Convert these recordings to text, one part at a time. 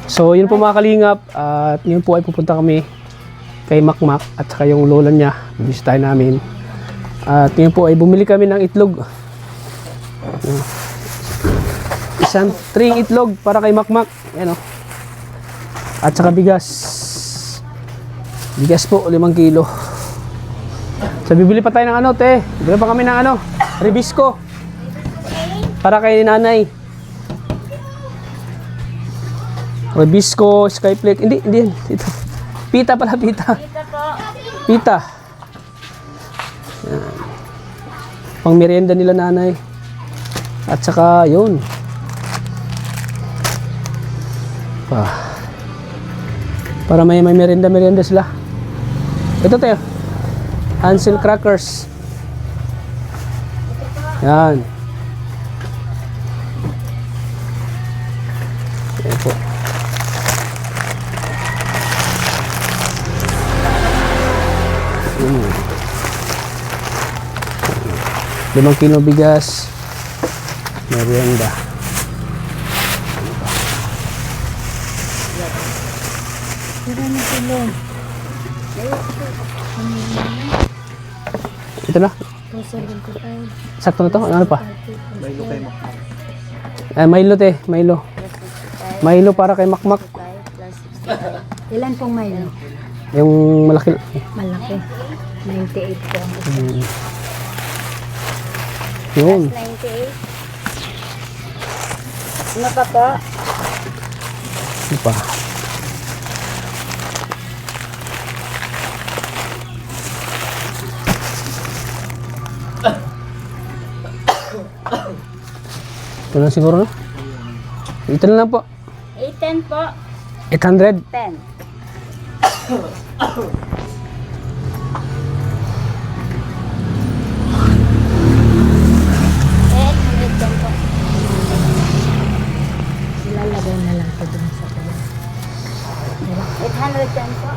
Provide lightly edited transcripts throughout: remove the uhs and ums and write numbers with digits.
So yun po mga kalingap, at yun po ay pupunta kami kay Makmak at saka yung lola niya, bisitahin namin. At yun po ay bumili kami ng itlog. Isang 3 itlog para kay Makmak. Yan o. At saka bigas. Bigas po, 5 kilo. So bibili pa tayo ng ano, te. Bibili pa kami ng ano, Ribisco. Para kay nanay. Ribisco, Skyflake. Hindi yan. Ito. Pita pala, pita. Pita po. Pita. Yan. Pang merienda nila nanay. At saka, yun. Para may merienda sila. Ito tayo. Hansel crackers. Yan. Yan po. Hmm. 5 kilo bigas. Merienda. Ito na. Sakto na to? Ano pa? Milo kay Makmak. Milo te. Milo. Milo para kay Makmak. Ilan pong Milo? Yung malaki. Malaki. 98 po. Yun. 98. Ano pa po? Ano pa? Ito na siguro no? Ito na lang po. 810 po. 800. 10. Ilalagay na lang ito dun sa tuloy. 810 po.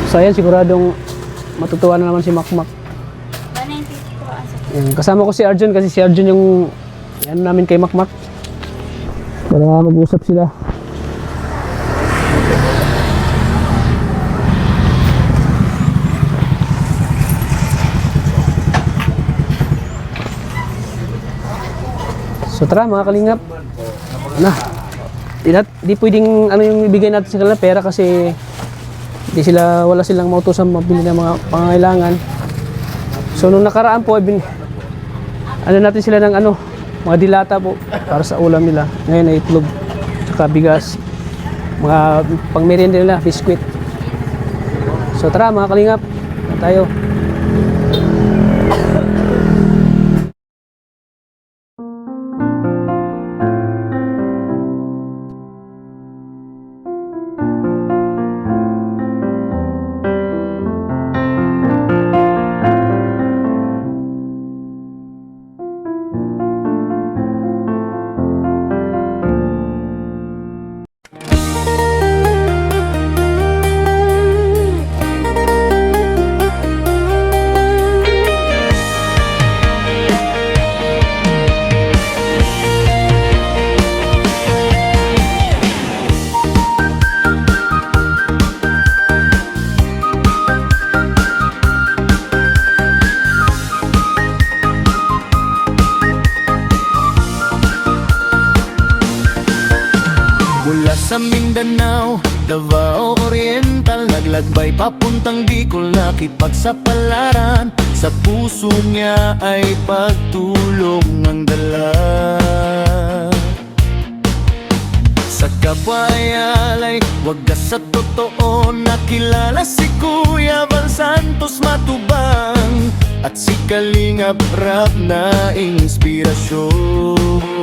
So ayan, siguradong matutuwa na naman si Makmak. 190 po ang sakit. Ayan, kasama ko si Arjun kasi si Arjun yung ano namin kay Makmak. Para mag-usap sila. So tara mga kalingap. Na. Di pwedeng ano yung ibigay natin sa kanila pera kasi wala silang mautusan mabili ng mga pangangailangan. So nung nakaraan po ano natin sila ng ano, mga dilata po para sa ulam nila. Ngayon ay itlog, saka bigas, mga pangmerienda nila, biskwit. So tara mga kalingap, tayo. Mula sa Mindanao, Davao Oriental, naglagbay papuntang Bicol, nakipagsapalaran. Sa puso niya ay pagtulong ang dala. Sa kapwa ay alay, wagas sa totoo, nakilala si Kuya Val Santos Matubang at si Kalingap Rap na inspirasyon.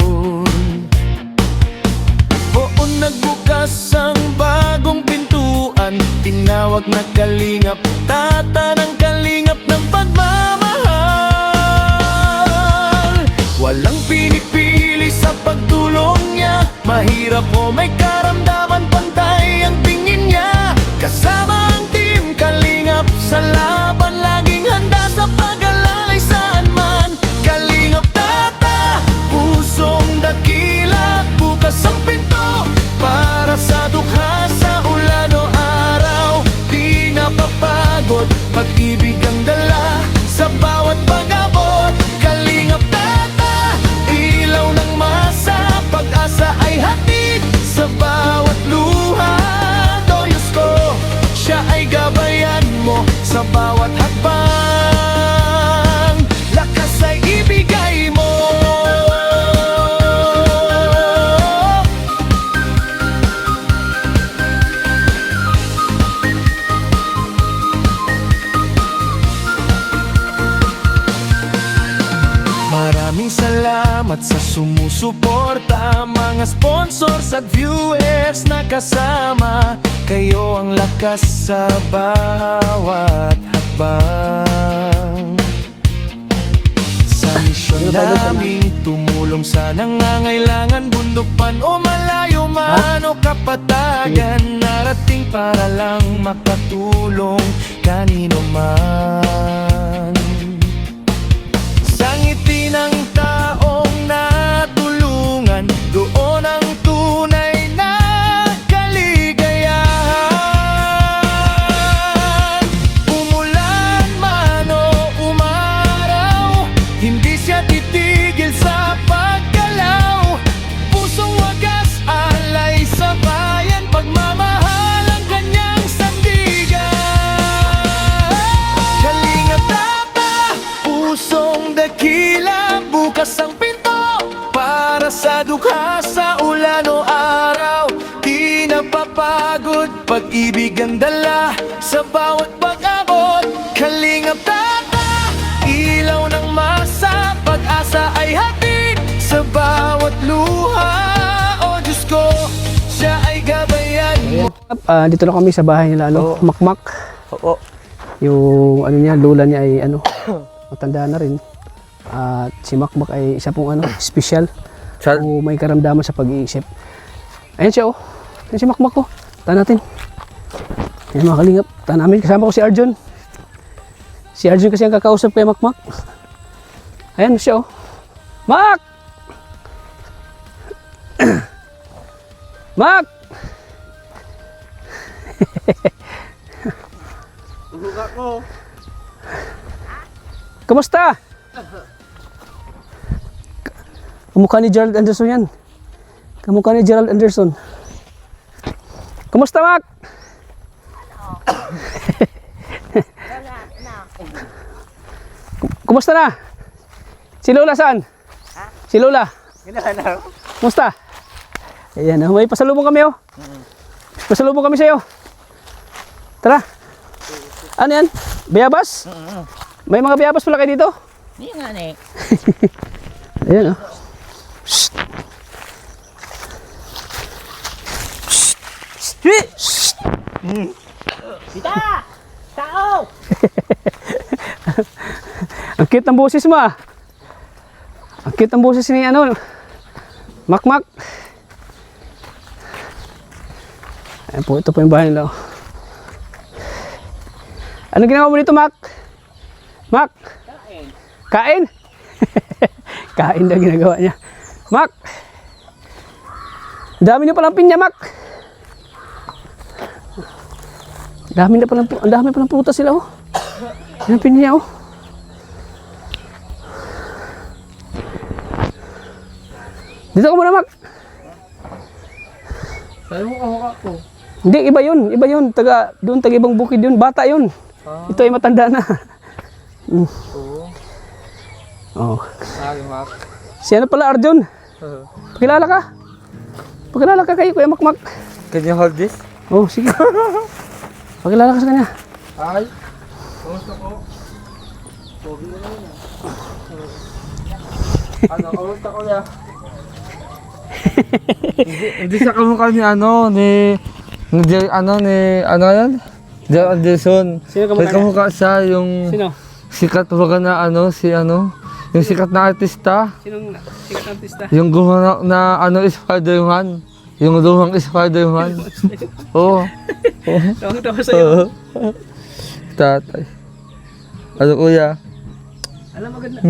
Oo, nagbukas ang bagong pintuan, tinawag na Kalingap, tata ng Kalingap ng pagmamahal. Walang pinipili sa pagtulong niya, mahirap o may karamdaman, pantay ang tingin niya. Kasama ang team Kalingap sa laban, laging handa sa pag-alalay saan man. Salamat sa sumusuporta, mga sponsors at viewers na kasama. Kayo ang lakas sa bawat hakbang. Sa misyon naming tumulong sa nangangailangan, bundok man o malayo man o kapatagan, narating para lang makatulong kanino man. Sa ngiti ng taong natulungan, doon ang tunay na kaligayahan. Umulan man o umaraw, hindi siya titigil sa paggalaw. Pusong wagas, alay sa bayan, pagmamahal ang kanyang sandigan. Kalingap Tata, pusong dakila, bukas ang pinto para sa dukha sa ulan o araw. Di napapagod, pag-ibig ang dala sa bawat pag-abot. Kalingap Tata, ilaw ng masa, pag-asa ay hatid sa bawat luha. O Diyos ko, siya ay gabayan mo. Dito na kami sa bahay nila, ano, Makmak. Oo. Yung ano niya, lola niya ay ano, matanda na rin. At si Makmak ay isa pong ano, special. O may karamdaman sa pag-iisip. Ayan siya, oh. Ayan si Makmak, oh. Tahan natin. Ayan mga kalingap. Tahan namin. Kasama ko si Arjun. Si Arjun kasi ang kakausap kay Makmak. Ayan siya, oh. Mak! Mak! Tuluga ko. Kamusta? Kamukha ni Gerald Anderson yan. Kamukha ni Gerald Anderson. Kamusta, Mac? Kumusta na? Si Lola saan? Si Lola? Kumusta? Ayan, may pasalubong kami, oh. Pasalubong kami sa'yo. Tara. Ano yan? Bayabas? May mga bayabas pala kayo dito? Hindi nga na eh. Ayan, oh. Shhh. Shhh. Kita! Tao! Ang cute ng boses mo, ah. Ang cute ng boses ni ano, Makmak. Ayan po, ito po yung bahay nila, oh. Anong ginawa mo dito, Mac? Mac? Kain. Kain? Kain daw ginagawa niya. Mac! Dami na palang pinya, Mac. Ang dami palang putas sila, oh. Yan ang pinya, oh. Dito ka muna, Mac. Saan mo kahuka ko? Hindi, iba yun. Taga ibang bukid yun. Bata yun. Ito ay matanda na. Oo. Oh. Sorry, Mac. Si ano pala, Arjun? Pakilala ka. Pakilala ka kay Kuya Makmak. Can you hold this? Oh, sige. Pakilala ka sa kanya. Ay. Kamusta ko? Pogi na lang yan. Ano, kamusta ko ya? Hindi siya kamukha ni ano yan? Gerald Anderson. Sino kamukha niya? Kamukha siya yung Sino? sikat wag na yung sikat na artista. Sinong sikat artista? Yung gumawa na Spider-Man. Yung lumang Spider-Man. Oo. Tawang-tawa sa'yo. Tatay. Ano kuya? Alam mo agad na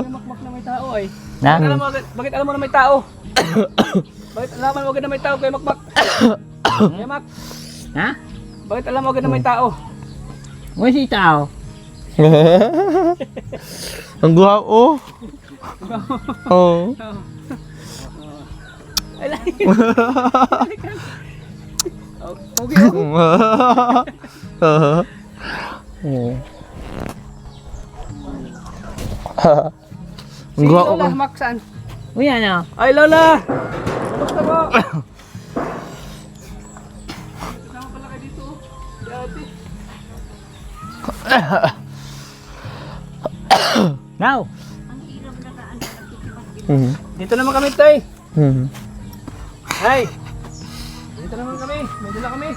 Makmak na may tao ay. Bakit alam mo na may tao? Bakit alam mo agad na may tao kay Makmak? Kaya Mak? Ha? Bakit alam mo agad na may tao? May si tao. Ang guwapo. Oo. Ay, lang. Okay, Si Ang guwapo. Lola, Mak, saan? Uy, ano? Ay, Lola! Kamusta po? Kasama pala kayo dito, oh. Si ate. Now! Mhm. Dito naman kami, tay. Mhm. Hi. Dito naman kami. May dala kami.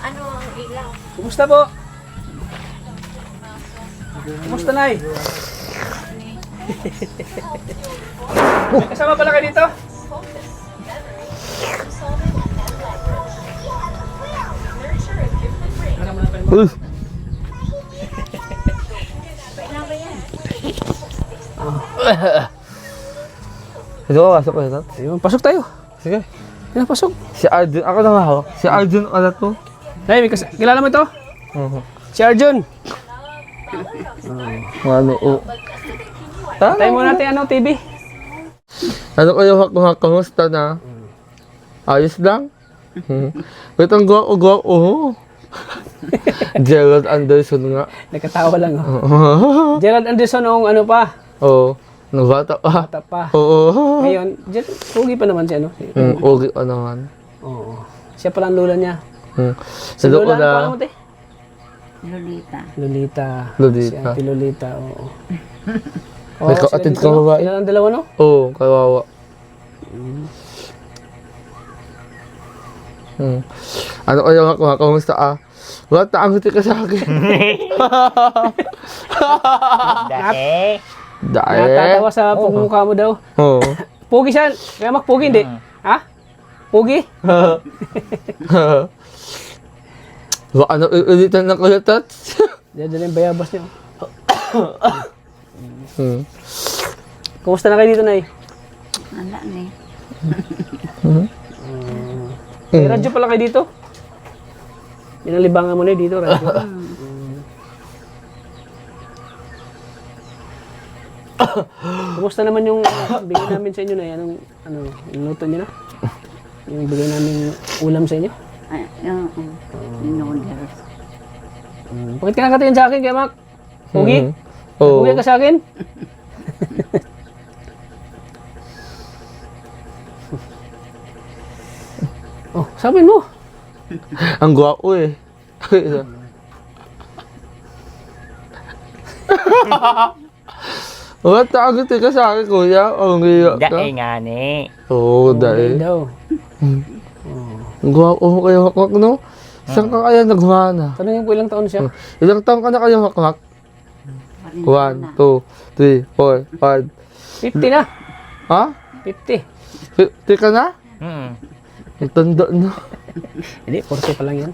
Ano ang ilaw? Kumusta po? Kumusta, Nay? May kasama pala kayo dito? Uy! Ito ko, pasok ko ito. Ayun, pasok tayo. Sige. Yan, pasok. Si Arjun, ako na hawak. Si Arjun, ano to? Nay, kilala mo ito? Si Arjun. Ano, oh. Tayo muna natin ano, TV. Ano kayo, kamusta na? Ayos lang? Wait, ang guwako, oh. Gerald Anderson nga. Nagkatawa lang. Oh. Gerald Anderson noong ano pa. Oo. Nagbata pa. Bata pa. Oo. Ngayon, pugi pa naman siya, no? Okay pa naman. Oo. Siya pala ang lola niya. Sa Si Lola, ano na. pala mo, te? Lolita. Lolita. Lolita. Si Auntie Lolita, oo. May kapatid ka ba? Ilan ang dalawa, no? Oo, kawawa. Ano kayo nga, kamusta ah? Wala taang ka sa akin. Dati. Dahil. Natatawa sa pagmumukha mo daw. Oo. Pugi siya. Kaya Pugi, hindi? Ha? Pugi? Baka na ulitan ng kulatat. Dala yung bayabas niya. Kumusta na kayo dito, Nay? Wala ni. May radyo pala kayo dito? Inalibangan mo na dito, radyo. Kumusta naman yung bigay namin sa inyo na anong luto niyo na? Yung bigay namin ulam sa inyo? Ay, noodles. Bakit ka nakatingin sa akin, kaya Mac? Pugi? Oo. Pugi ka sa akin? Oh, sabihin mo. Ang gwapo eh. Wala tagot ka sa akin, kuya. Ang giyak ka. Dati nga ni. Oo, dahil. Daw. Ang gwapo mo kayo, Makmak, no? Saan ka kaya nagmana? Tanungin ko ilang taon siya. Ilang taon ka na kayo, Makmak? 1, 2, 3, 4, 5. 50 na. Ha? 50. 50 ka na? Ang tanda na. Hindi, 40 pa lang yan.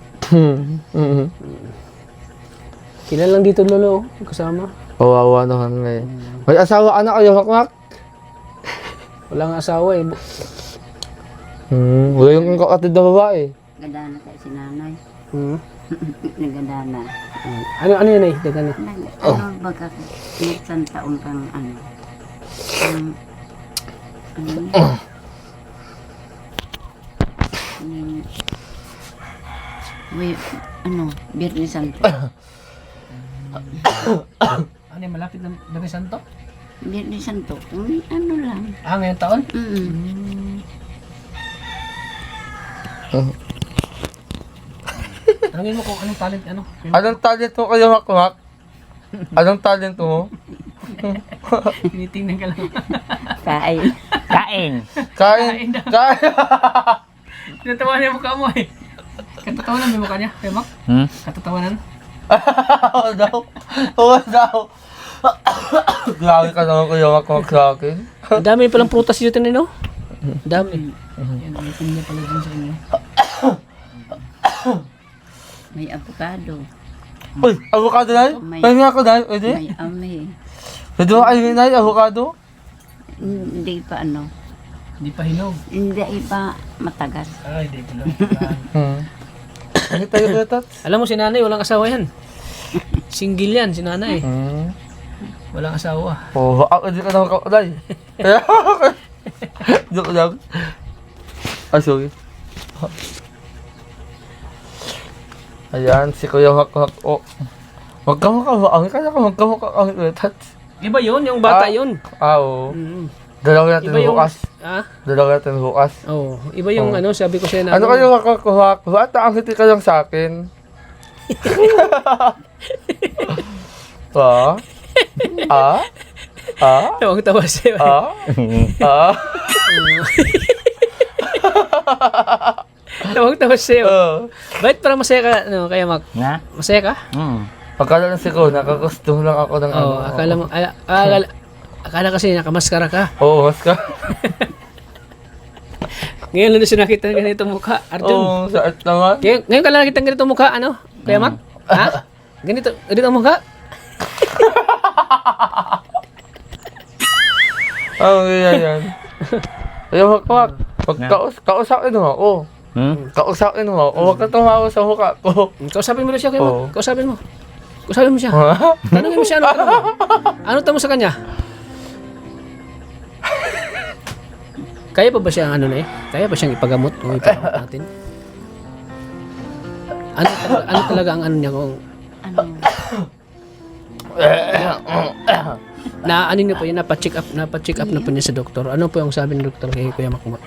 Kailan lang dito, Lolo, kasama. Kawawa naman nga eh. May asawa ka na kayo, Makmak? Walang asawa eh. Wala yung kapatid na babae. Gadana tayo si nanay. Hmm. Nagadana. Ano yun eh? Daga na. Ano baga isang taon kang ano? Biyernes Santo. Ano yung malapit na Daga Santo? Biyernes Santo. Ano lang. Ngayong taon? Tanungin mo kung anong talent, ano? Anong talent mo kayo, Makmak? Anong talent mo? Tinitingnan ka lang. Kain. Kain. Kain. Kain. Tinatawa niya yung mukha mo eh. Katatawanan mo yung mukha niya, kaya Mac? Katatawanan? Oo daw. Oo daw. Grabe ka naman kayo, Makmak, sa akin. Ang dami palang prutas dito nino. Ang dami. Yan, may pinya pala dyan sa inyo. May avocado. Uy, avocado na yun? May- Pwede ako na yun, pwede? May ame. Pwede mo kayo na yun, avocado? Hindi pa ano. Hindi pa hinog. Hindi pa matagal. Ay, hindi pala. Ano tayo ito? Alam mo si nanay, walang asawa yan. Single yan, si nanay. Walang asawa. Oo, ako hindi ka naman kakulay. Joke lang. Ah, sorry. Ayan, si Kuya Makmak. Oh. Magkamukha ang kaya ka magkamukha ang ulit. Iba yun, yung bata yun. Ah, oo. Mm. Dalawa natin Iba yung... bukas. Ah? Dalawa natin bukas. Oo. Iba yung ano, sabi ko sa'yo na... Ano kayo makakuha? Bata ang hiti ka lang sa akin. Pa? Ah? Tawang-tawa siya. Tawang-tawa siya. Bakit parang masaya ka, ano, kaya Mac? Na? Masaya ka? Pagkala lang ko, nakakostume lang ako ng Oo, akala mo, akala kasi nakamaskara ka. Oo, mas ka. Ngayon lang na siya nakita ng ganito mukha, Arjun. Oo, sa art naman. Ngayon ka lang nakita ng ganito mukha, ano? Kaya Mac? Ha? Ganito mukha? Yan. Kaya makwak. Pag kausapin mo ako. Kausapin mo ako. Huwag ka tumawa sa mukha ko. Kausapin mo rin siya, kaya Oo. Mac. Kausapin mo. Kausapin mo siya. Tanungin mo siya, ano tanong mo? Ano tanong mo sa kanya? Kaya pa ba siya, ano na eh? Kaya ba siyang ipagamot o ipagamot natin? Ano talaga ang ano niya kung Ano? na ano niyo po yun, napa-check up na po niya sa doktor. Ano po yung sabi ng doktor kay Kuya Makmot?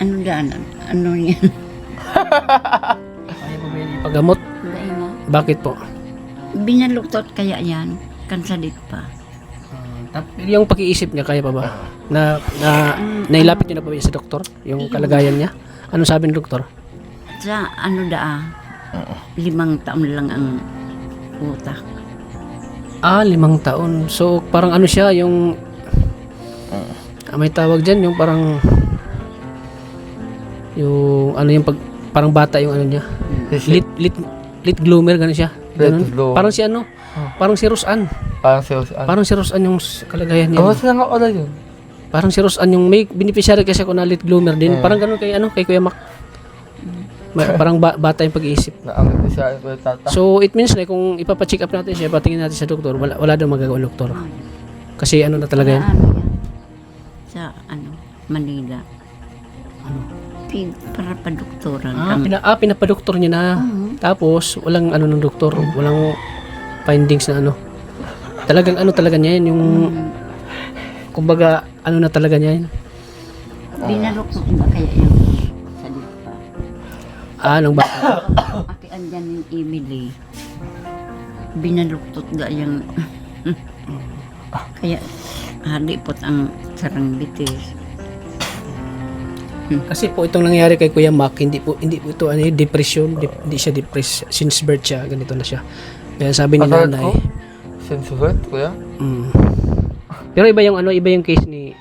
Ano daan? Ano yan? Kaya po ba yun ipagamot? Wala na. Bakit po? Binaluktot kaya yan. Kansalit pa. Yung pag-iisip niya, kaya pa ba? Nailapit niyo na po ba yun sa doktor? Yung kalagayan niya? Ano sabi ng doktor? Sa ano 5 taon lang ang utak. 5 taon. So, parang ano siya, yung may tawag dyan, yung parang yung ano yung parang bata yung ano niya. Lit gloomer, gano'n siya. Ganun. Gloomer. Parang si ano, parang si Rosan. Parang si Rosan yung kalagayan niya. Mas lang ako na yun. Parang si Rosan yung may beneficiary kasi ako na lit gloomer din. Parang gano'n kay Kuya Mac. Parang bata yung pag-iisip. Naangit siya yung tata. So, it means na kung ipapacheck up natin siya, patingin natin sa doktor, wala daw magagawa ng doktor. Kasi ano na talaga yan. Ano yan? Sa Manila. Para pa doktoran. Pinapadoktor niya na. Tapos, walang ano ng doktor, walang findings na ano. Talagang ano talaga niya yan, yung kumbaga, ano na talaga niya yan. Binaluktot ba kaya yung salit pa? Anong bata? Aki andyan yung Emily. Binaluktot ga yung kaya halipot ang sarang bitis. Kasi po itong nangyari kay Kuya Mac, hindi po ito ano, depression, hindi siya depressed since birth siya, ganito na siya. Kaya sabi ni nanay, Sensugat, kuya? Pero iba yung case ni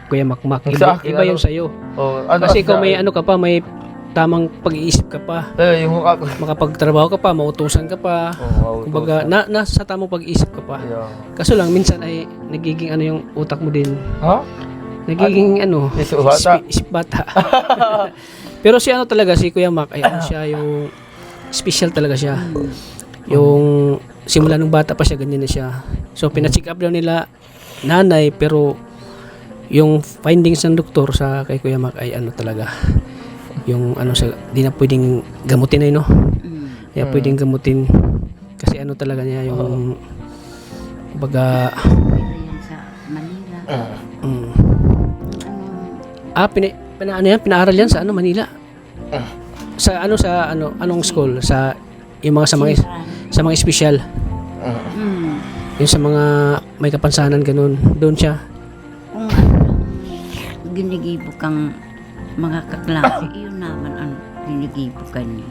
Kuya Makmak. Iba yung sa'yo. Kasi ikaw may ano ka pa, may tamang pag-iisip ka pa. Yung mukha ko. Makapagtrabaho ka pa, mautusan ka pa. Kumbaga, nasa tamang pag-iisip ka pa. Kaso lang, minsan ay nagiging ano yung utak mo din. Nagiging isip bata. Pero si ano talaga, si Kuya Mac, ay ano siya, yung special talaga siya. Yung simula nung bata pa siya, ganyan na siya. So, pina-check up daw nila nanay, pero yung findings ng doktor sa kay Kuya Mac ay ano talaga, yung ano sa, di na pwedeng gamutin ay no? Kaya pwedeng gamutin kasi ano talaga niya yung kumbaga Yan sa Manila. Pinaaral yan sa ano, Manila. Sa anong school? Sa yung mga sa mga espesyal. Yung sa mga may kapansanan ganun. Doon siya. Kung ginigibo kang mga kaklase, yun naman ang ginigibo ka niya.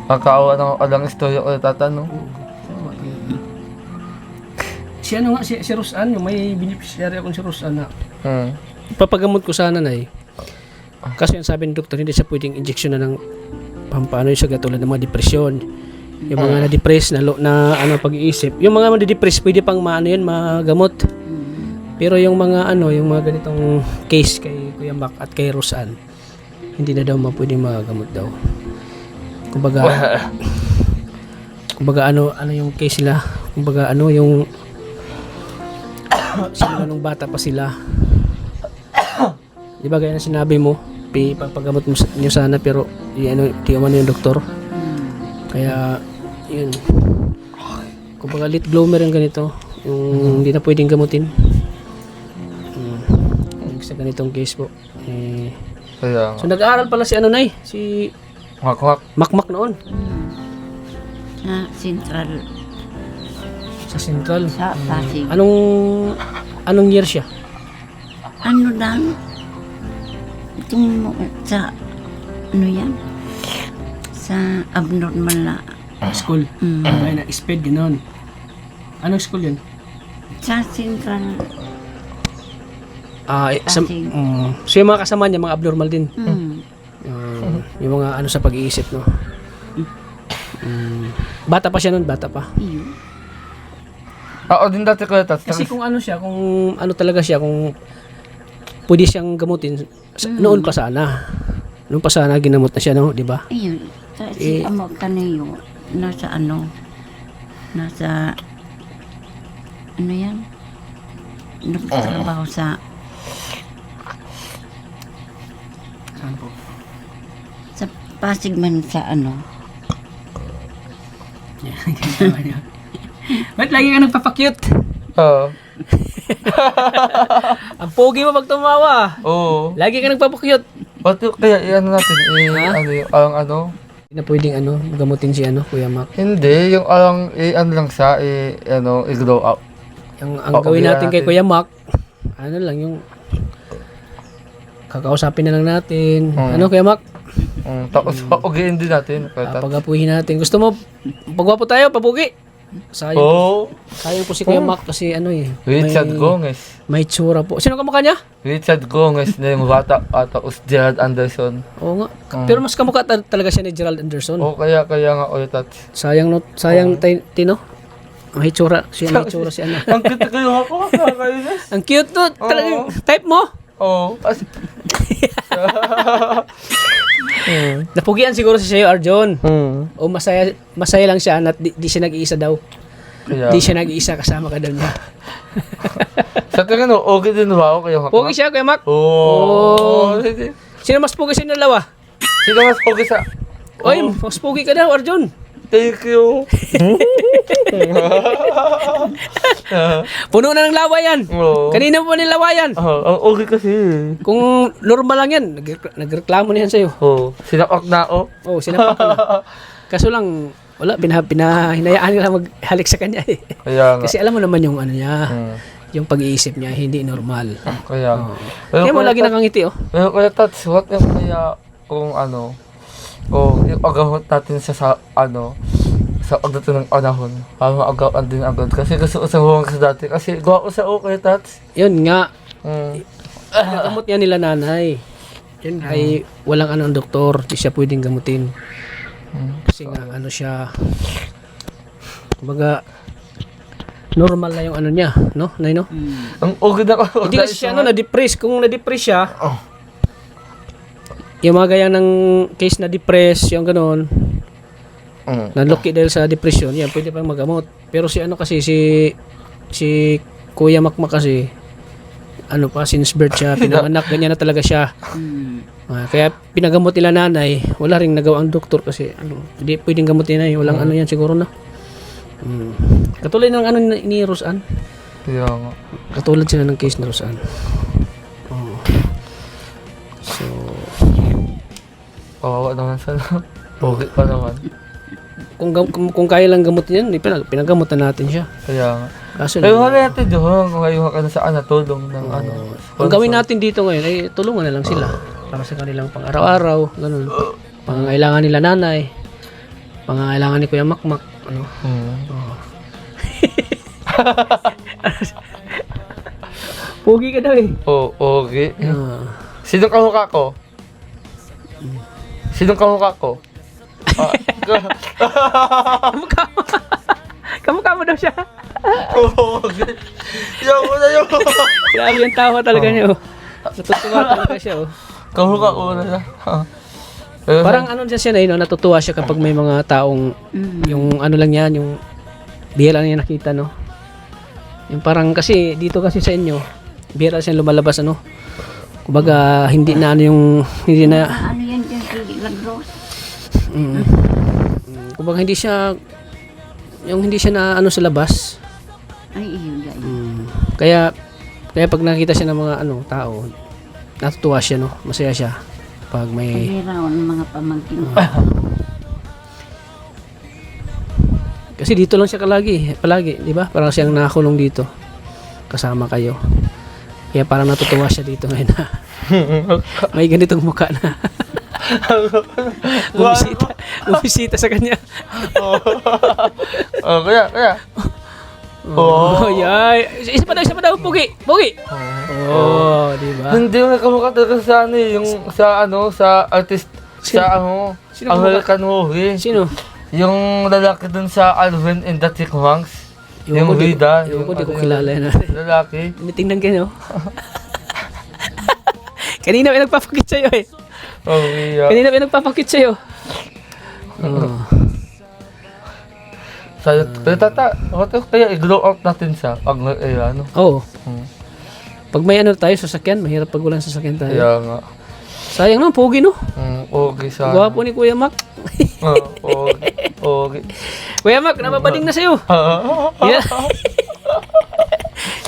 Kakaawa ng alang istorya ko tatanong. Si ano nga, si Rosan, yung may beneficiary akong si Rosan na ipapagamot ko sana na eh. Kasi ang sabi ng doktor, hindi siya pwedeng injection na ng pampano yung sa katulad ng mga depresyon. Yung mga na-depress na ano pag-iisip. Yung mga na-depress, pwede pang magamot. Pero yung mga yung mga ganitong case kay Kuya Mac at kay Rosan, hindi na daw pwedeng magamot daw. Kumbaga ano yung case nila. Kumbaga yung simula nung bata pa sila. Di ba gaya na sinabi mo, papagamot mo nyo sana pero di umano yung doktor. Kaya yun. Kumbaga late bloomer yung ganito, yung hindi na pwedeng gamutin. Sa ganitong case po. So nag-aaral pala si si Wak-wak. Makmak noon. Sa Central, Sa Central. sa Pasig. Anong year siya? Ano lang? Itong sa, ano yan? Sa abnormal na, School. Ay na, SPED, gano'n. Anong school yun? sa Central, Pasig. So yung mga kasama niya, mga abnormal din. Yung mga ano sa pag-iisip, no? Bata pa siya nun, bata pa. Iyo. Oo din dati Kuya Tats. Kasi kung ano siya, kung ano talaga siya, kung pwede siyang gamutin, noon pa sana. Noon pa sana ginamot na siya, no? Di ba? Ayun. Si Amo Kanayo, nasa ano, nasa, ano yan? Nagtatrabaho sa, Saan po? sa Pasig man sa ano. Ba't lagi ka nagpapakyut? Oo. Ang pogi mo pag tumawa. Oo. Lagi ka nagpapakyut. Ba't yung kaya ano natin, ano yung alang ano? Hindi na pwedeng ano, gamutin si ano, Kuya Mac. Hindi, yung alang, ano lang siya, ano, i-grow up. Ang gawin natin kay Kuya Mac, ano lang yung kakausapin na lang natin. Ano Kuya Mac? Tapos papugiin din natin. Kuya Tats. Pagapuhin natin. Gusto mo, pagwapo tayo, papugi. Sayang, Oo. sayang po si Kuya Mac kasi ano eh. Richard Gomez. May tsura po. Sino kamukha niya? Richard Gomez na yung bata at tapos Gerald Anderson. Oo nga. Pero mas kamukha talaga siya ni Gerald Anderson. Oo, kaya nga Kuya Tats. Sayang no, sayang Tino. May tsura, siya may tsura si ano. Ang cute kayo ako, kakainis. Ang cute no, talagang type mo. Oo. Napugian siguro siya sa'yo, Arjon. O masaya lang siya na di siya nag-iisa daw. Kaya, Di siya nag-iisa kasama ka daw niya. sa tingin mo, okay din ba ako kayo? Pugi siya, Kuya Mac. Oo. Sige. Sino mas pugi sa dalawa? Sino mas pogi sa... Oy, mas pugi ka daw, Arjon. Thank you. Puno na ng lawayan. Oo. Kanina pa nilawayan. Ang okay kasi. Kung normal lang yan, nagreklamo na yan sa'yo. Oo. Sinapak na ako. Oh, sinapak ka na. Kaso lang, wala, pinahinayaan ka lang maghalik sa kanya eh. Kaya nga. Kasi alam mo naman yung ano niya, yung pag-iisip niya, hindi normal. Kaya nga. Kaya mo lagi nakangiti oh. Pero Kuya Tats, what if kaya kung ano, kung yung agahot natin siya sa ano, sa pagdating ng panahon, para maagawan din agad. Kasi gusto ko sa huwag sa dati. Kasi gawa ko sa Kuya Tats. Yun nga, Mm. nakamot niya nila nanay. Yun ay walang ano ang doktor, di siya pwedeng gamutin. Kasi nga ano siya, kumbaga, normal na yung ano niya, no? Nay, no? Ang ugod ako. Hindi kasi siya ano, na-depress. Kung na-depress siya, yung mga gaya ng case na depress, yung gano'n, naluki dahil sa depression, yan, pwede pang magamot. Pero si ano kasi, si Kuya Makmak kasi, ano pa, since birth siya, pinanganak, ganyan na talaga siya. Kaya pinagamot nila nanay, wala ring nagawa ang doktor kasi, ano, hindi pwedeng gamutin na, walang ano yan siguro na. Katulad ng ano ni Rosan. Kaya nga. Katulad sila ng case ni Rosan. So, Kawawa naman sana. Pogi pa naman. kung kaya lang gamutin yan, pinagamutan natin siya. Kaya nga. Kaso Pero lang, wala natin doon. Kung kayo ka na saan natulong ng ano. ang gawin natin dito ngayon ay tulungan na lang sila para sa kanilang pang-araw-araw, ganun. Pangangailangan nila nanay, pangangailangan ni Kuya Makmak, ano. Pogi ka daw eh. Oo, okay. Ah. Sinong kamukha ko? Sinong kamukha ko? Kamukha mo daw siya. Okay. Yaw mo na yun. Grabe yung tawa talaga niya oh. Natutuwa talaga siya oh. Kamukha ko na siya. Parang ano siya na no, natutuwa siya kapag may mga taong yung ano lang yan, yung bihira lang niya nakita no. Yung parang kasi dito kasi sa inyo, bihira siya lumalabas ano. Kumbaga hindi na ano yung hindi na Ano yan dyan, hindi lagros. kumbaga hindi siya yung hindi siya na ano sa labas. Ay, iyo, yan. Kaya pag nakita siya ng mga ano tao, natutuwa siya no, masaya siya. Pag may... Pumiraw ng mga pamangkin ko. Kasi dito lang siya palagi, di ba? Parang siyang nakakulong dito. Kasama kayo. Kaya parang natutuwa siya dito ngayon na may ganitong mukha na. Bumisita sa kanya. Kaya. Oh, yay. Isa pa daw, Pugi. Oh, di ba? Hindi mo nakamukha talaga sa sa artist, Sino? Sino American movie. Sino? Yung lalaki dun sa Alvin and the Chipmunks. Ewan ko, Yung Rida. Ewan ko, di ko kilala yan. Lalaki. Tingnan kayo. Kanina may nagpapakit sa'yo eh. Oh, yeah. Kanina may nagpapakit sa'yo. Oh. Kaya i-glow out natin siya pag ano. Oo. Hmm. Pag may tayo sasakyan, mahirap pag walang sasakyan tayo. Kaya nga. Sayang naman, pogi no? Okay siya. Gwapo ni Kuya Mac. Okay. Kuya Mac, nababading na sa'yo.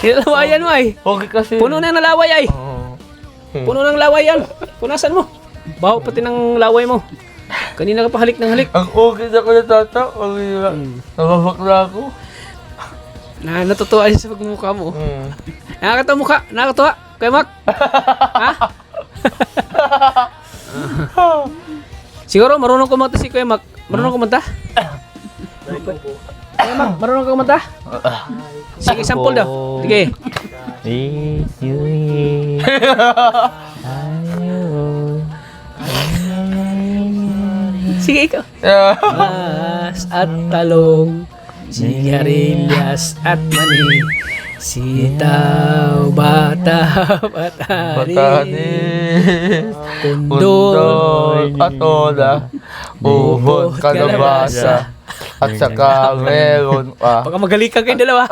Hinalawayan mo ay. Okay kasi. Puno na ng laway ay. Puno ng laway yan. Punasan mo. Baho pati ng laway mo. Kanina ka pa halik ng halik. Ang okay na ko na tata. Nababakla ako. Natutuwa siya sa pagmumukha mo. Nakakatawa mukha. Nakakatawa. Kuya Mac. Ha? Siguro marunong kumanta si Kuya Mac. Marunong kumanta? Kuya Mac, marunong ka kumanta? Sige, sample daw. Sige. With you here. Sige, ikaw. Mas at talong, sigarilyas at mani, sitaw, bata, Batani. kundol, Undol. Atola. Ubod. Kalabasa. At saka meron pa. baka magaling ka kayong dalawa.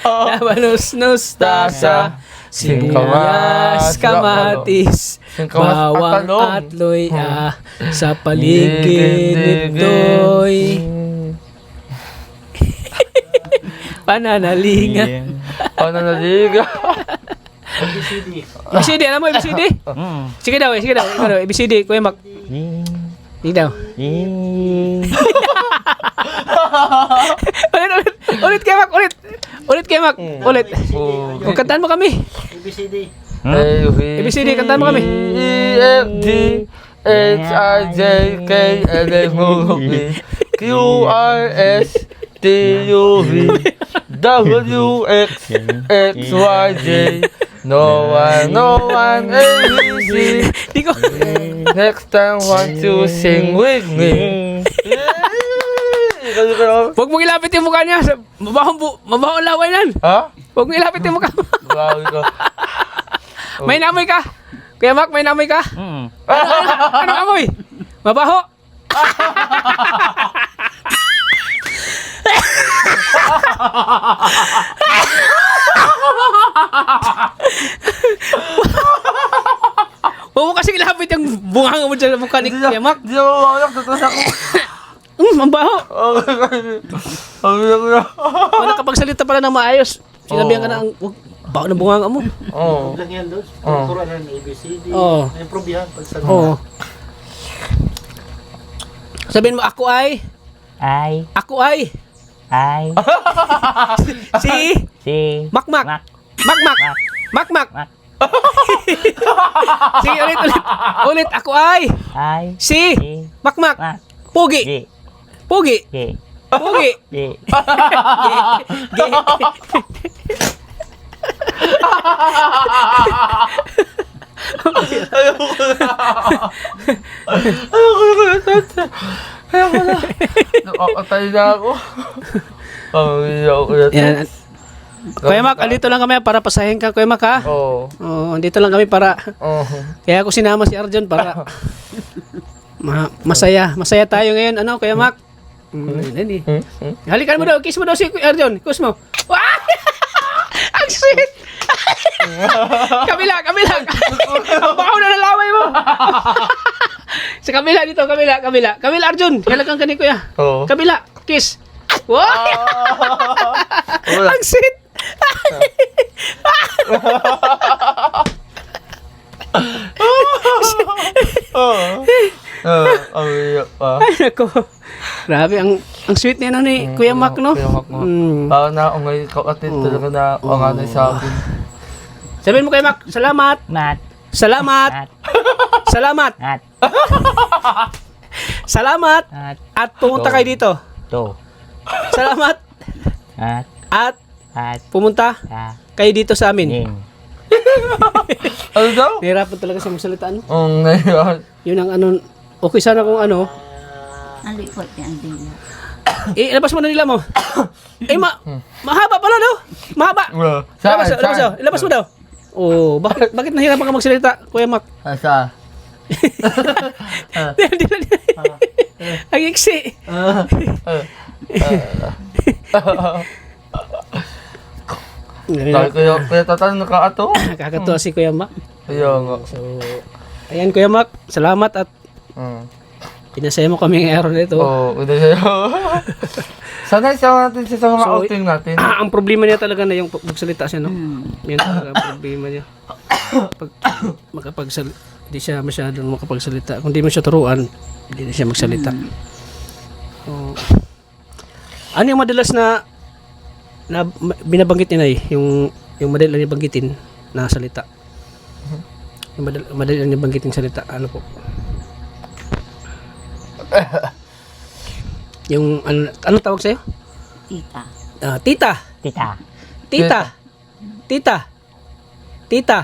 Labanos, tasa, sibuyas, kamatis, bawang at loya, sa paligid nito'y pananalingan. Pananaliga. ABCD, alam mo ABCD? Sige daw, ikaw daw, ABCD, Kuya Mac. Hindi daw. Ulit Kuya Mac, ulit. Ulit Kuya Mac, ulit. Kung kantahan mo kami. ABCD, kantahan mo kami. E, F, G, H, I, J, K, L, M, O, P, Q, R, S, T, U, V, W, X, X, Y, Z. No one, A, B, C. Di ko. Next time, want to sing with me. Huwag mong ilapit yung mukha niya. Mabahong laway nan. Ha? Huwag mong ilapit yung mukha mo. Grabe ka. May namoy ka. Kuya Mac, may namoy ka. Anong amoy? Mabaho. Huwag mo kasing ilapit yung bunganga mo dyan sa mukha ni Kuya Mac. Di ako mawalak, tutos ako. Ang baho. Sabi na ko na. Kung nakapagsalita pala ng maayos, sinabihan ka na ang baho ng bunganga mo. Oo. Lang yan doon. Struktura ng ABCD. Oo. Improve yan. Pag sa Oo. Sabihin mo, ako ay, si, Makmak. Makmak. Sige, ulit, ako ay, si, Makmak. Pugi. Pugi. Ge. Ayoko na. Nakakatay na ako. Pamilya ako na. Yan. Kuya Mac, andito lang kami para pasahin ka, Kuya Mac, ha? Oo. Oo, andito lang kami para, Oo. kaya ako sinama si Arjon para masaya tayo ngayon, ano, Kuya Mac? Hindi. Halikan mo daw, kiss mo daw si Kuya Arjon, kiss mo. Wow! Ang sweet! Kabila! Ang bakaw na nalaway mo! Sa kabila dito, kabila. Kabila, Arjun, halakan ka ni Kuya. Oo. Kabila, kiss. Wow! Ang sweet! Ang iyak pa. Ay, nako. Grabe, ang sweet niya na ni Kuya Mac, no? Kuya Mac, no? Mm. Parang na ako ngayon kapatid talaga na panganay sa akin. Sabihin mo Kuya Mac, salamat! Mat. Salamat! At. Salamat! At. Salamat! At. At pumunta kayo dito. To. Salamat! At. At At. pumunta Ta. kayo dito sa amin. Ning. Ano daw? Nahirapan talaga siya magsalita, ano? Ngayon. Yun ang ano, okay sana kung ano, Ang likot niya ang dila. ilabas mo na nila mo. Mahaba pala daw. Mahaba. Ilabas mo daw. Oh, bakit nahirapan ka magsalita, Kuya Mac? Asa? Ang iksi. Kaya tatanong ka ato? Nakakatuwa si Kuya Mac. Kaya nga. So, ayan Kuya Mac, salamat at pinasaya mo kami ng araw nito. Oo, ito siya. Sana isama natin siya sa mga So, outing natin. Ang problema niya talaga na yung magsalita siya, no? Yan talaga ang problema niya. Hindi siya masyadong makapagsalita. Kung di mo siya turuan, hindi na siya magsalita. So, ano yung madalas na binabanggit niya na yung madalas niya banggitin na salita? Yung madalas niya banggitin salita, ano po? Yung ano tawag sa'yo? Tita. Tita. Tita. Tita. Tita. Tita.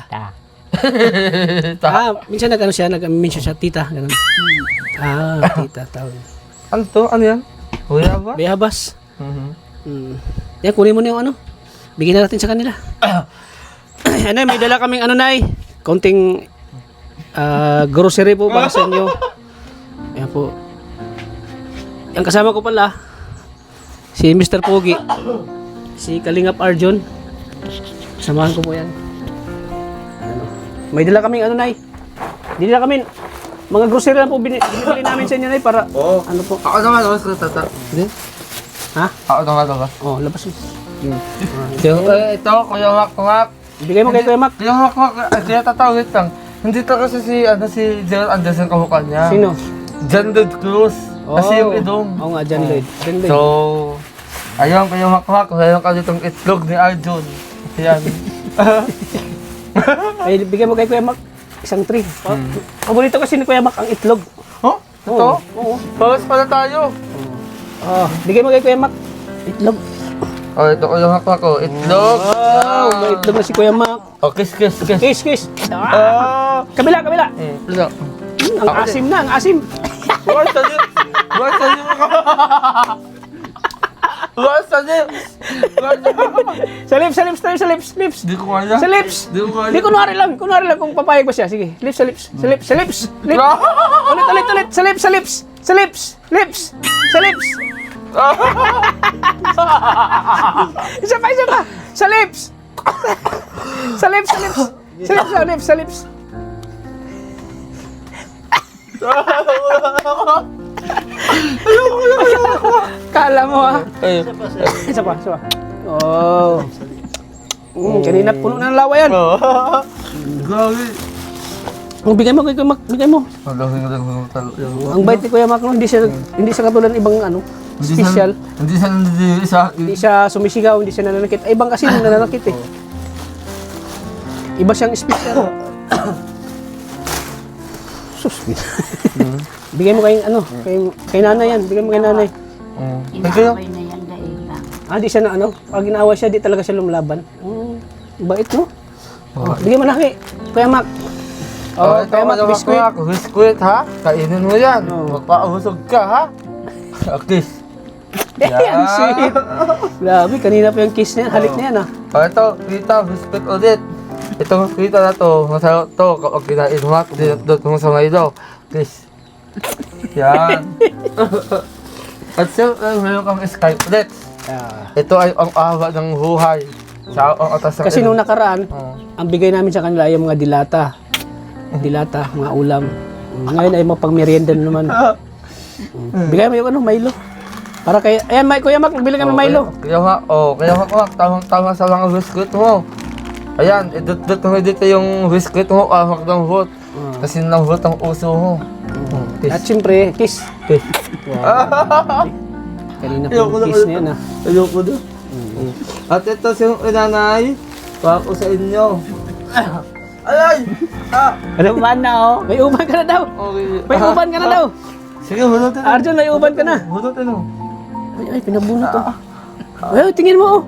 Ta. Minsan nag-mention siya, tita, ganun. Tita, tawag. Ano to? Ano yan? Kuya ba? Bayabas. Yan, kunin mo na yung ano. Bigyan na natin sa kanila. Ano, may dala kaming ano, Nay. Konting grocery po para sa inyo. Ayan po. Ang kasama ko pala, si Mr. Pogi. Si Kalingap Arjun. Samahan ko po yan. Ano. May dala kaming ano, Nay. Dila kami. Mga grocery lang po binibili namin sa inyo, Nay, para ano po. Ako naman, labas ko tata. Hindi? Ha? Ako naman, labas. Oh, labas mo. Ito, Kuya Mac. Bigay mo kay Kuya Mac. Kuya Mac, kaya tatawid lang. Hindi to kasi si Gerald Anderson kamukha niya. Sino? John Lloyd Cruz. Kasi yung idong. Oo nga, John Lloyd. John Lloyd. So, ayun, Kuya Mac, mayroon ka ditong itlog ni Arjun. Ayan. Ay, bigay mo kay Kuya Mac. Isang tray. Paborito kasi ni Kuya Mac ang itlog. Oh, ito? Oo. Bawas pala tayo. Bigay mo kay Kuya Mac. Itlog. Oh, ito Kuya Mac ko. Itlog. Wow, may itlog na si Kuya Mac. Oh, kiss. Kiss. Kabila. Itlog. Ang asim na, ang asim. What's the lips? Sa lips tayo, sa lips. Di ko kaya. Sa lips. Di ko kaya. Di, kunwari lang kung papayag ba siya. Sige, lips. Ulit. Sa lips. Isa pa. Sa lips. Sa lips. Kala mo ha. Isa pa. Oh. Kanina puno na ng lawa yan. Grabe. Bigay mo kay Kuya Mac, bigay mo. Ang bait ni Kuya Mac, no? Hindi siya katulad ng ibang ano, special. Hindi siya nandito sa akin. Hindi siya sumisigaw, hindi siya nananakit. Ay, ibang kasi nananakit eh. Iba siyang special. Sus. Bigay mo kay ano, kay nanay yan. Bigay mo kay nanay. Inaaway na yan dahil lang. Di siya na ano, pag ginawa siya, di talaga siya lumlaban. Bait, no? Bigyan mo na kay Kuya Mac. Ito Kuya Mac, biskuit. Biskuit ha? Kainin mo yan. Magpahusog ka ha? Kiss. Ang sweet. Grabe, kanina pa yung kiss niya, halik niya na. Ito, kita, biskuit ulit. Itong kita na to, masarap to kapag kinain mo, dinot mo sa maido. Kiss. Yan. At siyempre, mayroon kang Skype ulit. Ito ay ang awa ng buhay. Sa ang atas ng Kasi nung nakaraan, ang bigay namin sa kanila ay yung mga dilata. Dilata, mga ulam. Ngayon ay mga pang-merienda na naman. Bigay mo yung ano, Milo. Para kay, ayan, Kuya Mac, nagbili kami Milo. Kaya Mac, tamang-tama sa mga biskuit mo. Ayan, idot mo dito yung biskuit mo, ahmak ng hot. Kasi nahuhot ang uso mo. At siyempre, kiss. Kiss. Kanina Ayoko po na kiss na yan ah. Ayoko na. At ito si inanay, para ko sa inyo. Alay! Ano uban na oh? May uban ka na daw. Okay. May uban ka na daw. Sige, hunutin. Arjun, may uban ka na. Hunutin mo. Ay, pinabunot oh. Ay, tingin mo oh.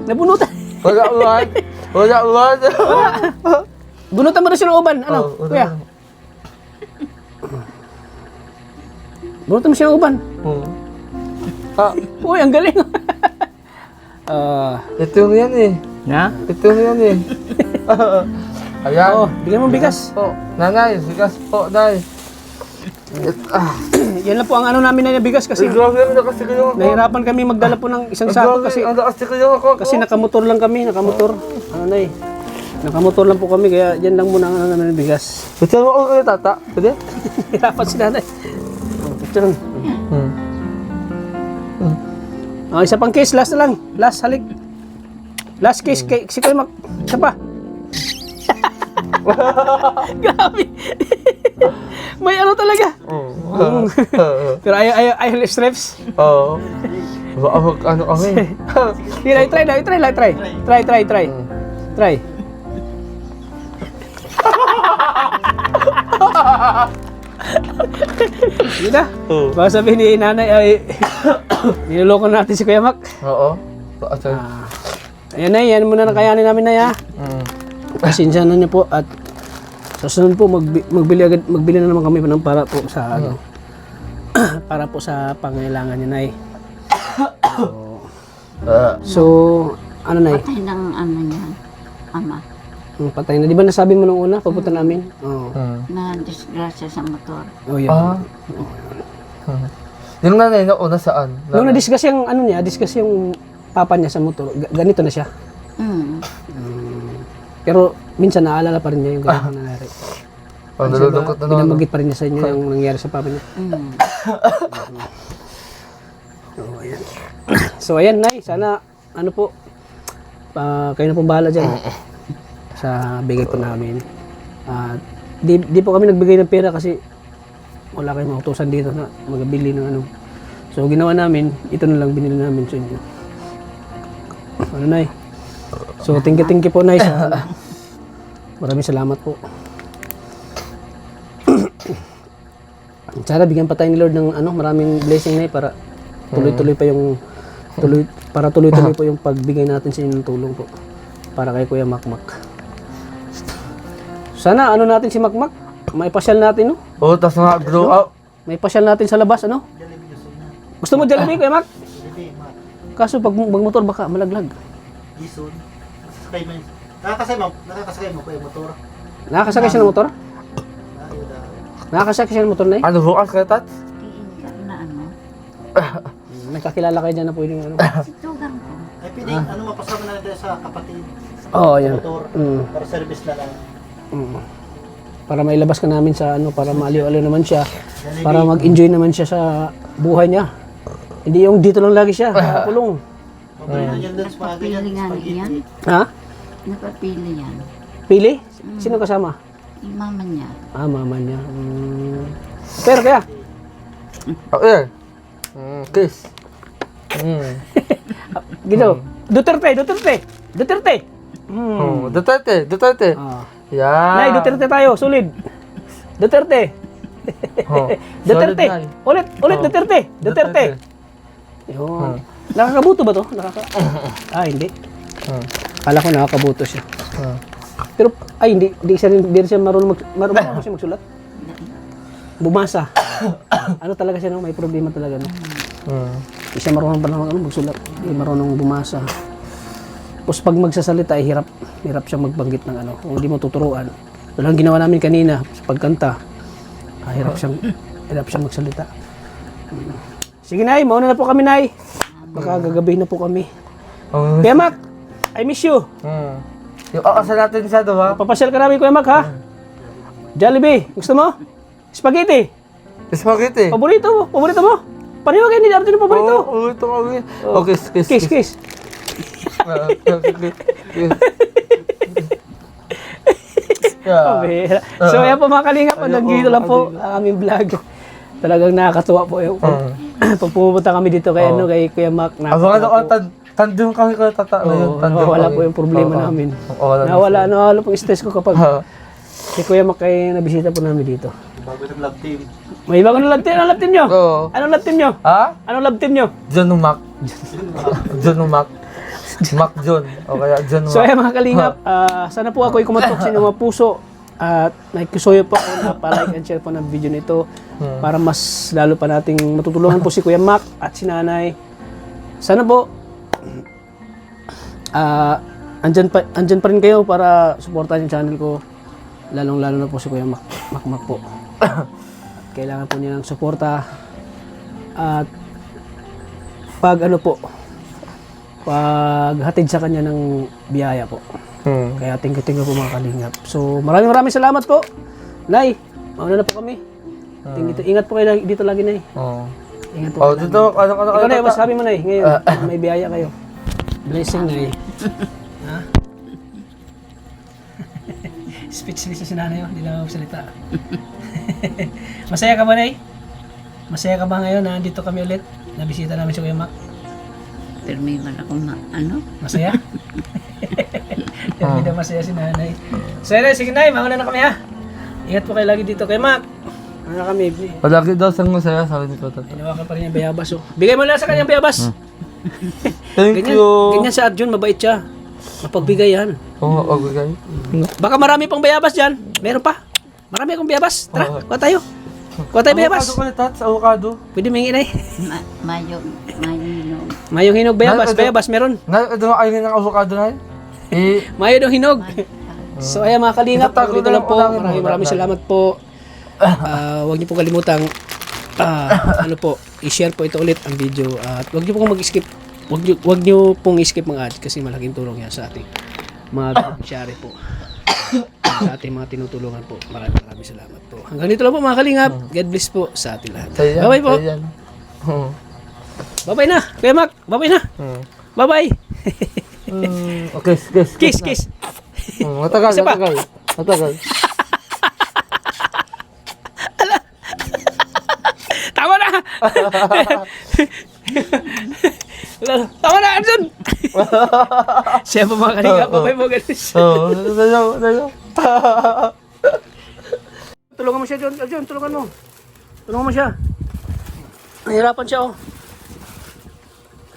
Nabunutan. Wala uwan. Wala uwan. Bunutan mo na siya ng uban. Ano, Oh, kuya? Bunutan mo siya ng uban. Uy, ang galing. Ito yung yan eh. Na? Ito yung yan eh. Ayan. Oh, bigyan mo bigas. Po. Nanay, bigas po, nay. Yan lang po ang ano namin na bigas kasi Grabe, ang lakas kayo ako. nahirapan kami magdala po ng isang sako kasi ang lakas kayo ako. nakamotor lang kami, nakamotor. Ano na eh. Nakamotor lang po kami kaya yan lang muna ang ano namin ng bigas. Picture mo ako tata. Pwede? Hirapan si nanay. Oh, picture. Oh, isa pang kiss, last na lang. Last, halik. Last kiss, kay si Kuya Mac. Isa pa. Grabe. May ano talaga. Pero ayaw strips. Oo. Wag ano kami. Try. Try. Yun na. Baka sabihin ni nanay ay niloloko natin si Kuya Mac. Oo. Paasal. Ayan na, yan muna na kayanin namin na ya. Pasensya na niyo po at sa sunod po magbili na naman kami ng para po sa ano para po sa pangailangan niya nay. So ano nay? Patay ng ano niya, ama. Patay na. Di ba nasabi mo nung una papunta namin? Oo. Na disgrasya sa motor. Oh, yun. Yung nanay na una saan? Nung na-discuss yung ano niya, discuss yung papa niya sa motor, ganito na siya. Pero minsan naalala pa rin niya yung ganito na nangyari. Nalulungkot na naman. Binamagit pa rin niya sa inyo yung nangyari sa papa niya. So ayan nay, sana ano po, kayo na pong bahala dyan sa bigay po namin. Di po kami nagbigay ng pera kasi wala kayong mautusan dito na magabili ng ano. So ginawa namin, ito na lang binili namin sa inyo. Ano nay? So thank you po nay sa ano. Maraming salamat po. Sana bigyan pa tayo ni Lord ng ano, maraming blessing nay para tuloy-tuloy pa yung tuloy-tuloy po yung pagbigay natin sa inyo ng tulong po para kay Kuya Makmak. Sana ano natin si Makmak, may pasyal natin no? Oo, tas nga grow up. May pasyal natin sa labas ano? Gusto mo Jollibee Kuya Mak? Kaso pag motor baka malaglag. Ison. Sakay mo. Nakakasakay mo ko yung motor. Nakakasakay siya ng motor? Nakakasakay siya ng motor na eh? Ano bukas kaya tat? Iingat na ano. May kakilala kayo dyan na pwedeng ano? Situgan ko. Ay, piling, ano mapasama na natin sa kapatid. Oo, yan. Motor. Para service na lang. Para mailabas ka namin sa ano, para maaliw-aliw naman siya. Para mag-enjoy naman siya sa buhay niya. Hindi yung dito lang lagi siya, kulong. Paborito niya dun sa mga ganyan. Napapili nga yan. Ha? Napapili yan. Pili? Sino kasama? Yung mama niya. Mama niya. Pero kaya? Oh, yeah. Kiss. Gino. Duterte. Oh, Duterte. Ah. Yan. Nay, Duterte tayo, solid. Duterte. Oh, Duterte. solid, Nay. Ulit, Oh. Duterte. Yun. Nakakabuto ba to? Hindi. Kala ko nakakabuto siya. Pero, hindi siya marunong siya magsulat. Bumasa. Ano talaga siya, no? May problema talaga, no? Hindi siya marunong pa naman magsulat. Hindi marunong bumasa. Tapos pag magsasalita, hirap siya magbanggit ng ano. Kung hindi mo tuturuan. Ito lang ginawa namin kanina sa pagkanta. Hirap siyang magsalita. Sige, Nay. Mauna na po kami, Nay. Baka gagabi na po kami. Kuya Mac, I miss you. Yung akasal natin siya doon, ha? Papasyal ka namin, Kuya Mac, ha? Jollibee, gusto mo? Spaghetti. Spaghetti. Paborito mo? Pareho kayo ni Arjun yung paborito. Oo, ito kami. Okay, kiss. Kiss. Yeah. Pambihira. So ayan po mga kalingap, nandito lang po ang aming vlog. Talagang nakakatuwa po yung pag pumunta kami dito kay ano kay Kuya Mac. Ako tandem kami ko tata Oo, nawawala po yung problema namin. Wala. Nawala po yung stress ko kapag si Kuya Mac ay nabisita po namin dito. Bago itong love team. May bagong love team. Anong love team nyo? Oo. Anong love team nyo? Ha? Anong love team nyo? John Mac. John Mac. Mac John. O kaya John Mac. So ayan mga kalingap, sana po ako'y kumatok sa inyong mga puso at nakikisuyo po ako na pa-like and share po ng video nito para mas lalo pa nating matutulungan po si Kuya Mac at si Nanay. Sana po andyan pa rin kayo para suportahan yung channel ko, lalong-lalo na po si Kuya Mac po. Kailangan po niya ng suporta at pag hatid sa kanya ng biyaya po. Kaya thank you po mga kalingap. So maraming salamat po. Nay, mauna na po kami. Ingat po kayo dito lagi, Nay. Oo. Ingat po. Oh, dito Ikaw, Nay, masabi mo, Nay, ngayon may biyaya kayo. Blessing, Nay. Ha? Speechless na si Nanay, hindi lang ako salita. Masaya ka ba, Nay? Masaya ka ba ngayon na nandito kami ulit? Nabisita namin si Kuya Mac. Pero may man akong Masaya? Hindi na masaya si Nanay. So, sige, Nay, mauna na kami ha. Ingat po kayo lagi dito kay Mac. Ano na kami? Palagi daw sang masaya sabi ni Tata. Hinawakan pa rin yung bayabas. Oh. Bigay mo na sa kanyang bayabas. Thank Ganyan, you. ganyan si Arjun, mabait siya. Mapagbigay yan. Oo, okay. Baka marami pang bayabas dyan. Meron pa. Marami akong bayabas. Tara, kuha tayo. Kuha tayo bayabas. Avocado ko na tats, avocado. Pwede mingi, Nay. Mayo hinog. Mayong hinog bayabas. Ito. Bayabas, meron. Ito nga ayun ng avocado na yun. Mayo ng hinog. So ayan mga kalingap, Itago dito na lang po. lang po. Maraming salamat po. Huwag niyo po kalimutang i-share po ito ulit ang video at huwag niyo pong mag-skip. Huwag niyo pong i-skip mga ads kasi malaking tulong yan sa ating mga share po. Sa ating mga tinutulungan po. Maraming salamat po. Hanggang dito lang po mga kalingap. God bless po sa ating lahat. Bye-bye po. Bye-bye na. Kuya Mac, bye-bye na. Bye-bye. Kiss. Kiss. Matagal. Isa pa. Matagal. Tama na! Tama na, Arjun! Siya po mga kalingap. Bye-bye po, guys. Dayo. Tulungan mo siya, Arjun. Tulungan mo. Tulungan mo siya. Nahirapan siya, oh.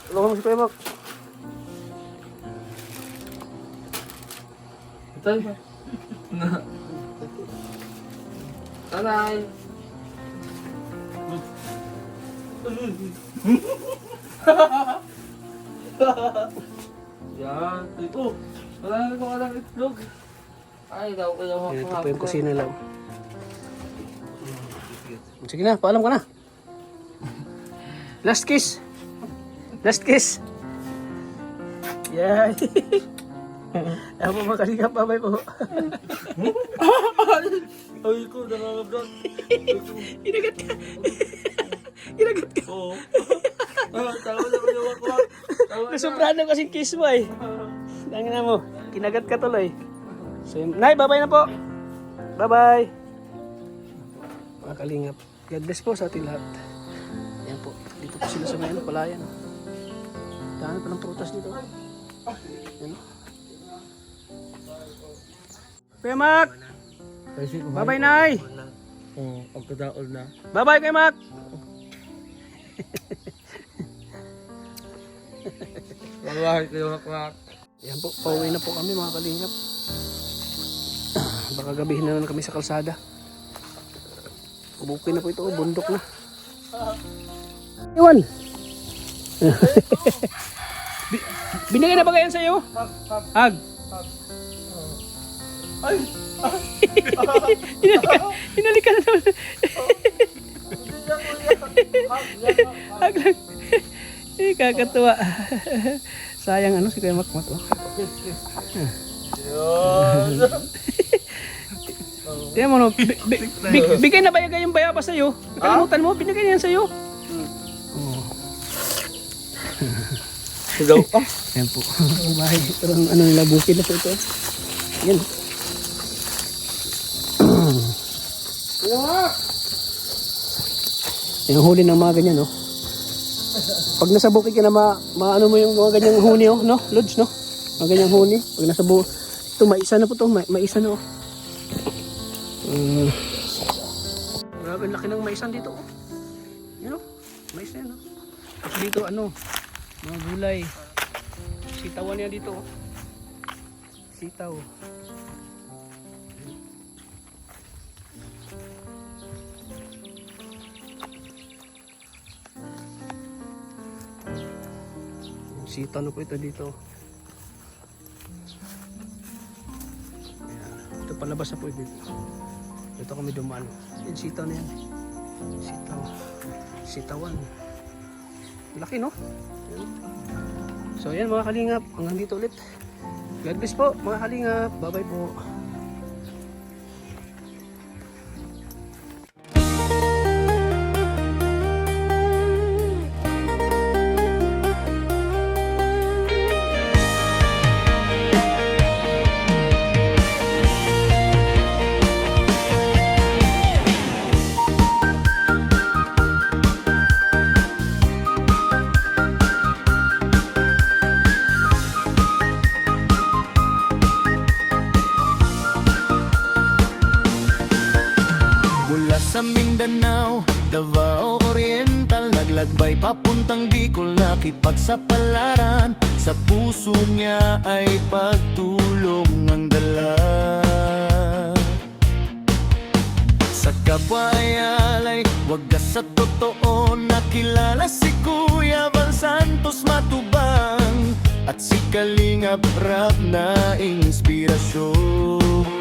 Tulungan mo si Kuya Mac. Tayo ba? Tanay. Yan. Oh, wala ko alam itlog. Ay, daw ko daw Ito po yung kusina lang. Sige na, paalam ka na. Last kiss. Last kiss. Yan. Ako po mga kalingap, bye-bye po. Ay ko, nangangagat. Inagat ka. Inagat ka. Oo. Tawa na ko yung wakwak. Nasobrahan na kasing kiss mo eh. Tangin na mo, kinagat ka tuloy. So, Nay, bye-bye na po. Bye-bye. Mga kalingap, God bless po sa ating lahat. Yan po, dito po sila sa may palayan. Daan pa ng prutas dito. Yan. Kuya Mac! Bye-bye, Nay! Oo, pagkadaol na. Bye-bye, Kuya Mac! Wakwak kayo wakwak. Yan po, pauwi na po kami mga kalingap. Baka gabihin na kami sa kalsada. Bukid na po ito, bundok na. Iwan! Binigay na ba kayan sa'yo? Hag! Ay! Hinalikan na naman. Hag lang. Kakatuwa. Sayang si Kuya Mac. Tingnan mo, no, bigay na ba yung bayabas sa'yo? Nakalimutan mo, binigay na yan sa'yo. Sigaw ka? Ayan po. Ang bahay. Pero nila bukid na po ito. Yan. Yung huli ng mga ganyan, no? Pag nasa bukid ka na, maano mo yung mga ganyang huni, oh, no? Lods, no? Mga ganyang huni. Pag nasa bukid, ito, may isa na po to. May isa na, oh. Grabe, laki ng maisan dito, oh. Yan, oh. Mais na yan, oh. Tapos dito, ano, mga gulay. Sitawan yan dito, oh. Sitaw. Sitaw na po ito dito. Ayan. Ito palabas na po ito. Ito kami dumaan. Yan, sitaw na yan. Sitaw. Sitawan. Laki, no? Ayan. So ayan mga kalingap, hanggang dito ulit. God bless po mga kalingap. Bye bye po. Mula sa Mindanao, Davao Oriental, naglagbay papuntang Bicol, nakipagsapalaran. Sa puso niya ay pagtulong ang dala. Sa kapwa ay alay, wagas sa totoo, nakilala si Kuya Val Santos Matubang at si Kalingap Rap na inspirasyon.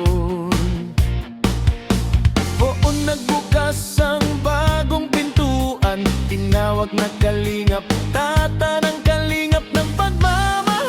Oo, nagbukas ang bagong pintuan, tinawag na Kalingap, tata ng Kalingap ng pagmamahal.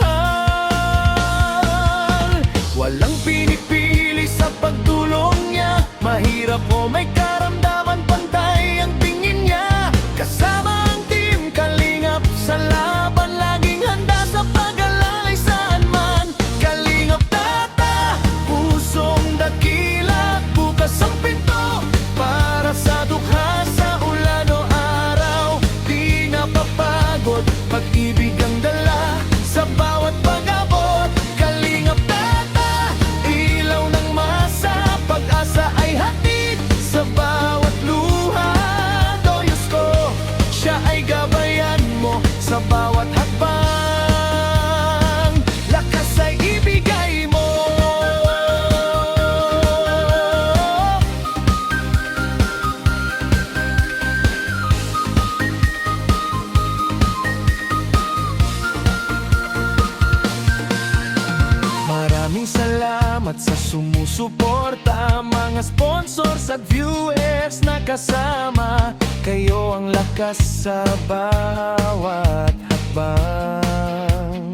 Walang pinipili sa pagtulong niya, mahirap o may karamdaman, pantay ang tingin niya. Kasama ang team Kalingap sa laban, laging handa sa pag-alalay saan man. Kalingap tata, pusong dakila, bukas ang pinto para sa dukha, sa ulan o araw. Di napapagod, pag-ibig ang dala sa bawat pag-abot. Kalingap tata, ilaw ng masa, pag-asa ay hatid sa bawat luha. O Diyos ko, siya ay gabayan mo sa bawat hakbang, lakas ay ibigay mo. Maraming salamat sa sumusuporta, mga sponsors at viewers na kasama. Kayo ang lakas sa bawat hakbang.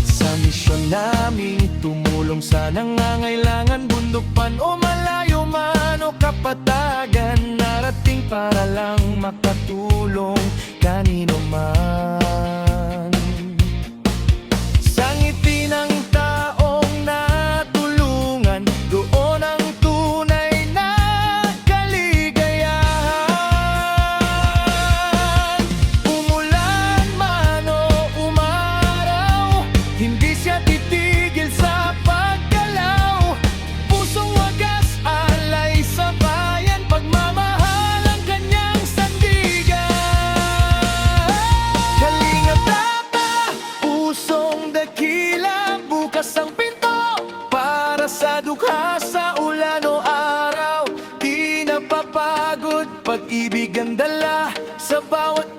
Sa misyon naming tumulong sa nangangailangan, bundok man o malayo man o kapatagan, narating para lang makatulong kanino man. Sa ngiti ng taong natulungan, doon ang tunay na kaligayahan. Umulan man o umaraw, hindi siya titigil sa paggalaw. Pusong wagas, alay sa bayan, pagmamahal ang kanyang sandigan. Kalingap tata, pusong dakila, bukas ang pinto para sa dukha, sa ulan o araw. Di napapagod, pag-ibig ang dala sa bawat